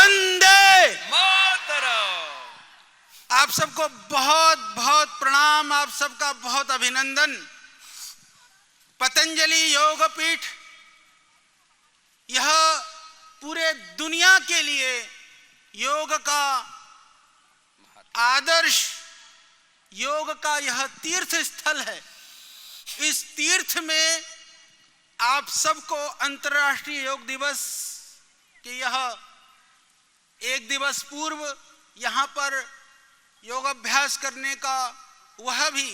वंदे मातरम। आप सबको बहुत बहुत प्रणाम, आप सबका बहुत अभिनंदन। पतंजलि योग पीठ यह पूरे दुनिया के लिए योग का आदर्श, योग का यह तीर्थ स्थल है। इस तीर्थ में आप सबको अंतर्राष्ट्रीय योग दिवस के यह एक दिवस पूर्व यहाँ पर योगाभ्यास करने का, वह भी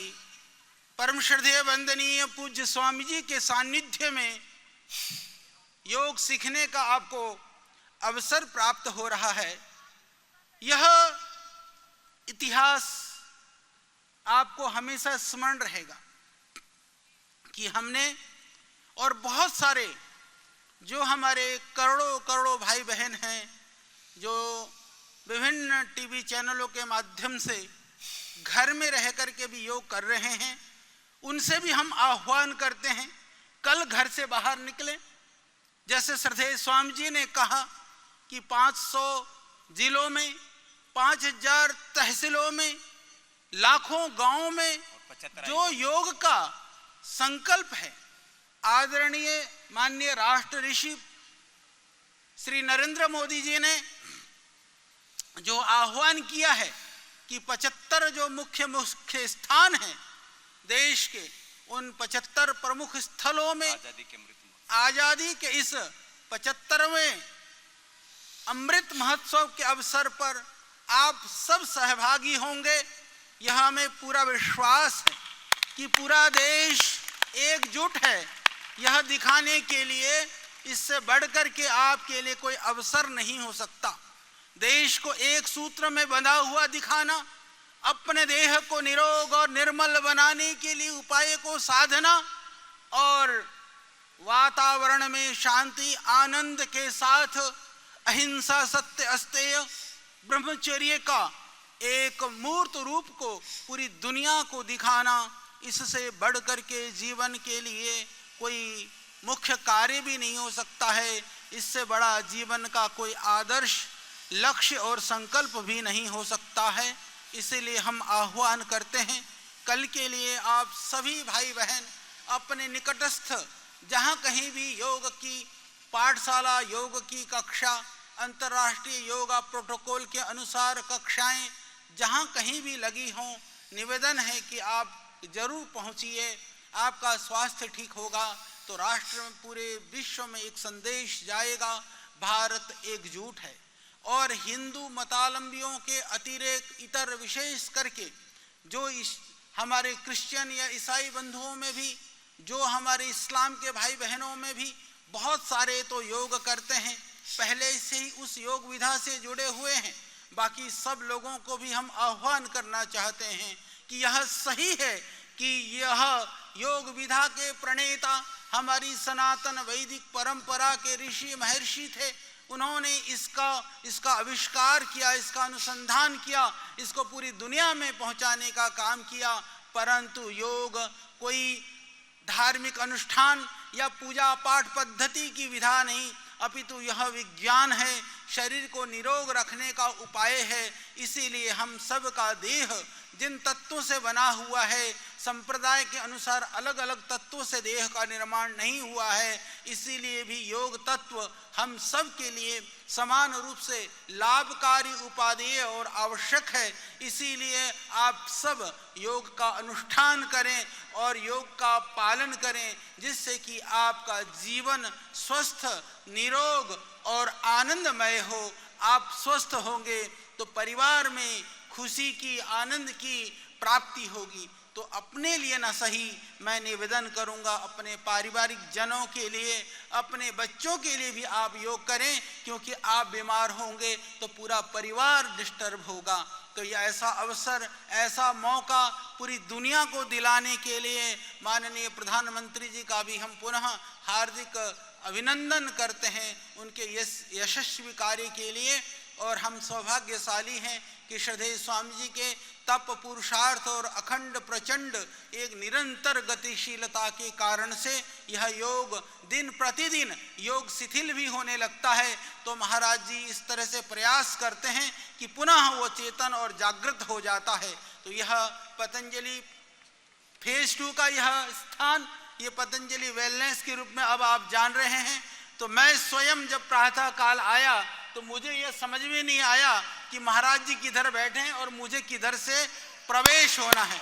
परम श्रद्धेय वंदनीय पूज्य स्वामी जी के सानिध्य में योग सीखने का आपको अवसर प्राप्त हो रहा है। यह इतिहास आपको हमेशा स्मरण रहेगा कि हमने और बहुत सारे जो हमारे करोड़ों करोड़ों भाई बहन हैं जो विभिन्न टीवी चैनलों के माध्यम से घर में रह कर के भी योग कर रहे हैं, उनसे भी हम आह्वान करते हैं कल घर से बाहर निकलें। जैसे श्रद्धेय स्वामी जी ने कहा कि 500 जिलों में, 5000 तहसीलों में, लाखों गांवों में जो योग का संकल्प है, आदरणीय माननीय राष्ट्र ऋषि श्री नरेंद्र मोदी जी ने जो आह्वान किया है कि 75 जो मुख्य मुख्य स्थान हैं देश के, उन 75 प्रमुख स्थलों में आजादी के इस 75वें अमृत महोत्सव के अवसर पर आप सब सहभागी होंगे। यह हमें पूरा विश्वास है कि पूरा देश एकजुट है। यह दिखाने के लिए इससे बढ़कर के आपके लिए कोई अवसर नहीं हो सकता। देश को एक सूत्र में बंधा हुआ दिखाना, अपने देह को निरोग और निर्मल बनाने के लिए उपाय को साधना और वातावरण में शांति आनंद के साथ अहिंसा, सत्य, अस्तेय, ब्रह्मचर्य का एक मूर्त रूप को पूरी दुनिया को दिखाना, इससे बढ़कर के जीवन के लिए कोई मुख्य कार्य भी नहीं हो सकता है। इससे बड़ा जीवन का कोई आदर्श, लक्ष्य और संकल्प भी नहीं हो सकता है। इसीलिए हम आह्वान करते हैं कल के लिए आप सभी भाई बहन अपने निकटस्थ जहाँ कहीं भी योग की पाठशाला, योग की कक्षा, अंतर्राष्ट्रीय योगा प्रोटोकॉल के अनुसार कक्षाएं जहाँ कहीं भी लगी हों, निवेदन है कि आप जरूर पहुँचिए। आपका स्वास्थ्य ठीक होगा तो राष्ट्र में, पूरे विश्व में एक संदेश जाएगा, भारत एकजुट है। और हिंदू मतावलंबियों के अतिरिक्त इतर विशेष करके जो हमारे क्रिश्चियन या ईसाई बंधुओं में भी, जो हमारे इस्लाम के भाई बहनों में भी बहुत सारे तो योग करते हैं, पहले से ही उस योग विधा से जुड़े हुए हैं। बाकी सब लोगों को भी हम आह्वान करना चाहते हैं कि यह सही है कि यह योग विधा के प्रणेता हमारी सनातन वैदिक परंपरा के ऋषि महर्षि थे। उन्होंने इसका आविष्कार किया, इसका अनुसंधान किया, इसको पूरी दुनिया में पहुंचाने का काम किया। परंतु योग कोई धार्मिक अनुष्ठान या पूजा पाठ पद्धति की विधा नहीं, अपितु यह विज्ञान है, शरीर को निरोग रखने का उपाय है। इसीलिए हम सब का देह जिन तत्वों से बना हुआ है, संप्रदाय के अनुसार अलग अलग तत्वों से देह का निर्माण नहीं हुआ है। इसीलिए भी योग तत्व हम सब के लिए समान रूप से लाभकारी, उपादेय और आवश्यक है। इसीलिए आप सब योग का अनुष्ठान करें और योग का पालन करें, जिससे कि आपका जीवन स्वस्थ, निरोग और आनंदमय हो। आप स्वस्थ होंगे तो परिवार में खुशी की, आनंद की प्राप्ति होगी। तो अपने लिए न सही, मैं निवेदन करूंगा अपने पारिवारिक जनों के लिए, अपने बच्चों के लिए भी आप योग करें, क्योंकि आप बीमार होंगे तो पूरा परिवार डिस्टर्ब होगा। तो ये ऐसा अवसर, ऐसा मौका पूरी दुनिया को दिलाने के लिए माननीय प्रधानमंत्री जी का भी हम पुनः हार्दिक अभिनंदन करते हैं उनके यशस्वी कार्य के लिए। और हम सौभाग्यशाली हैं कि श्रद्धेय स्वामी जी के तप, पुरुषार्थ और अखंड प्रचंड एक निरंतर गतिशीलता के कारण से यह योग दिन प्रतिदिन योग शिथिल भी होने लगता है। तो महाराज जी इस तरह से प्रयास करते हैं कि पुनः वो चेतन और जागृत हो जाता है। तो यह पतंजलि फेज 2 का यह स्थान, ये पतंजलि वेलनेस के रूप में अब आप जान रहे हैं। तो मैं स्वयं जब प्रातः काल आया तो मुझे यह समझ में नहीं आया कि महाराज जी किधर बैठे हैं और मुझे किधर से प्रवेश होना है।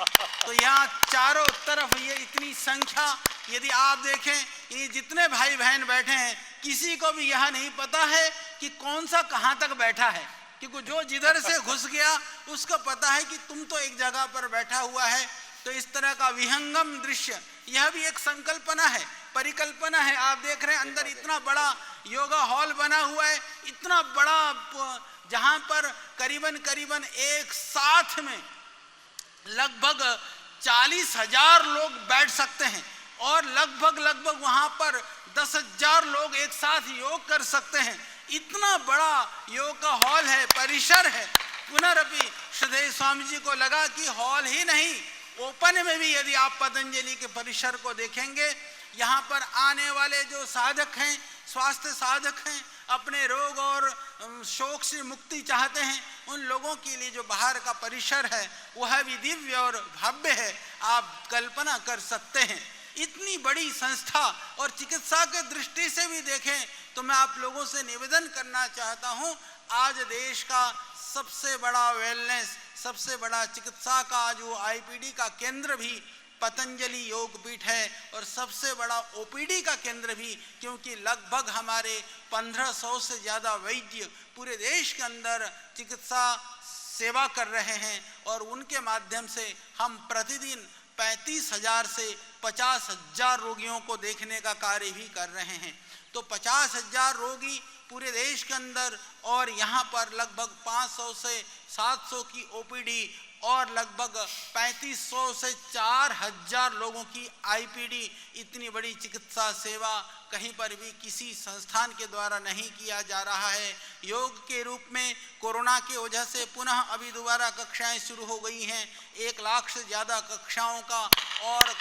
तो यहाँ चारों तरफ ये इतनी संख्या, यदि आप देखें ये जितने भाई बहन बैठे हैं किसी को भी यह नहीं पता है कि कौन सा कहाँ तक बैठा है, क्योंकि जो जिधर से घुस गया उसको पता है कि तुम तो एक जगह पर बैठा हुआ है। तो इस तरह का विहंगम दृश्य, यह भी एक संकल्पना है, परिकल्पना है। आप देख रहे हैं अंदर इतना बड़ा योगा हॉल बना हुआ है, इतना बड़ा, जहां पर करीबन एक साथ में लगभग 40,000 लोग बैठ सकते हैं और लगभग वहां पर 10,000 लोग एक साथ योग कर सकते हैं। इतना बड़ा योग का हॉल है, परिसर है। पुनरअपि श्रद्धेय स्वामी जी को लगा कि हॉल ही नहीं, ओपन में भी यदि आप पतंजलि के परिसर को देखेंगे, यहाँ पर आने वाले जो साधक हैं, स्वास्थ्य साधक हैं, अपने रोग और शोक से मुक्ति चाहते हैं, उन लोगों के लिए जो बाहर का परिसर है वह भी दिव्य और भव्य है। आप कल्पना कर सकते हैं इतनी बड़ी संस्था। और चिकित्सा के दृष्टि से भी देखें तो मैं आप लोगों से निवेदन करना चाहता हूँ, आज देश का सबसे बड़ा वेलनेस, सबसे बड़ा चिकित्सा का जो आईपीडी का केंद्र भी पतंजलि योग पीठ है और सबसे बड़ा ओपीडी का केंद्र भी, क्योंकि लगभग हमारे 1500 से ज़्यादा वैद्य पूरे देश के अंदर चिकित्सा सेवा कर रहे हैं और उनके माध्यम से हम प्रतिदिन 35,000 से 50,000 रोगियों को देखने का कार्य भी कर रहे हैं। तो 50,000 रोगी पूरे देश के अंदर, और यहाँ पर लगभग 500 से 700 की ओपीडी और लगभग 3500 से 4,000 लोगों की आईपीडी। इतनी बड़ी चिकित्सा सेवा कहीं पर भी किसी संस्थान के द्वारा नहीं किया जा रहा है। योग के रूप में कोरोना की वजह से पुनः अभी दोबारा कक्षाएं शुरू हो गई हैं, 1 लाख से ज़्यादा कक्षाओं का, और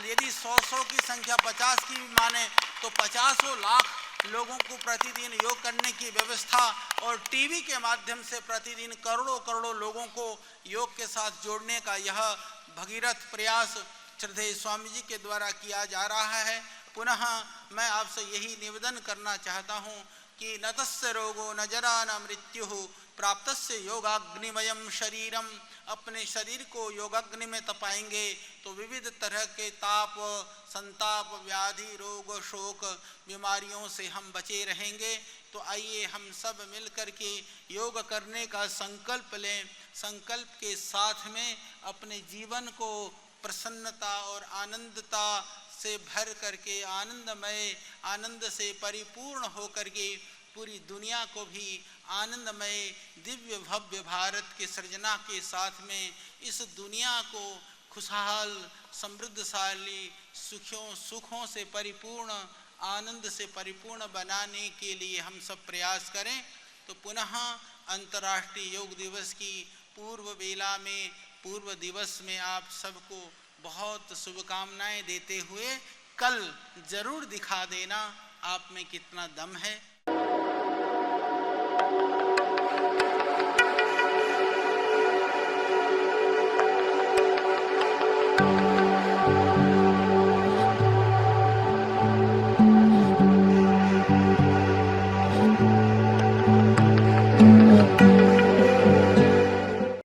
यदि 100 की संख्या 50 की भी माने तो 50 लाख लोगों को प्रतिदिन योग करने की व्यवस्था, और टीवी के माध्यम से प्रतिदिन करोड़ों लोगों को योग के साथ जोड़ने का यह भगीरथ प्रयास श्रद्धेय स्वामी जी के द्वारा किया जा रहा है। पुनः मैं आपसे यही निवेदन करना चाहता हूँ कि न तस्य रोगो न जरा न मृत्यु प्राप्तस्य योगाग्निमयम शरीरम। अपने शरीर को योगाग्नि में तपाएंगे तो विविध तरह के ताप, संताप, व्याधि, रोग, शोक, बीमारियों से हम बचे रहेंगे। तो आइए हम सब मिल कर के योग करने का संकल्प लें। संकल्प के साथ में अपने जीवन को प्रसन्नता और आनंदता से भर करके, आनंदमय, आनंद से परिपूर्ण हो करके पूरी दुनिया को भी आनंदमय दिव्य भव्य भारत के सृजना के साथ में इस दुनिया को खुशहाल, समृद्धशाली, सुखों से परिपूर्ण, आनंद से परिपूर्ण बनाने के लिए हम सब प्रयास करें। तो पुनः अंतर्राष्ट्रीय योग दिवस की पूर्व दिवस में आप सबको बहुत शुभकामनाएं देते हुए कल जरूर दिखा देना आप में कितना दम है।